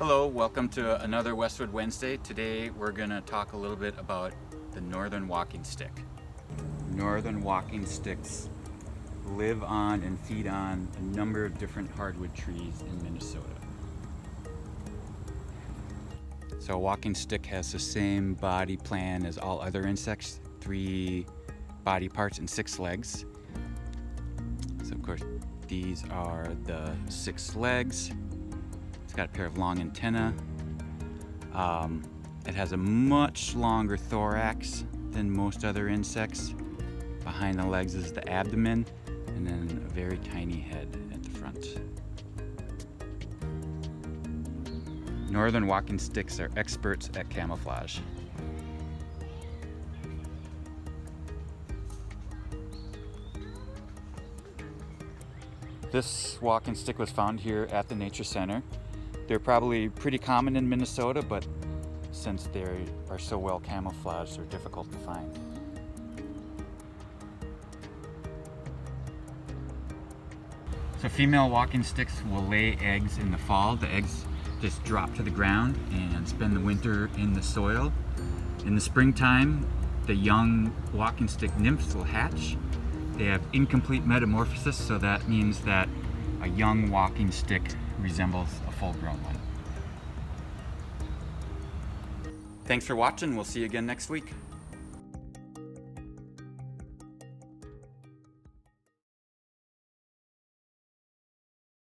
Hello, welcome to another Westwood Wednesday. Today we're going to talk a little bit about the northern walking stick. Northern walking sticks live on and feed on a number of different hardwood trees in Minnesota. So a walking stick has the same body plan as all other insects, 3 body parts and 6 legs. So of course these are the 6 legs. It's got a pair of long antennae. It has a much longer thorax than most other insects. Behind the legs is the abdomen, and then a very tiny head at the front. Northern walking sticks are experts at camouflage. This walking stick was found here at the Nature Center. They're probably pretty common in Minnesota, but since they are so well camouflaged, they're difficult to find. So female walking sticks will lay eggs in the fall. The eggs just drop to the ground and spend the winter in the soil. In the springtime, the young walking stick nymphs will hatch. They have incomplete metamorphosis, so that means that a young walking stick resembles a full-grown one. Thanks for watching. We'll see you again next week.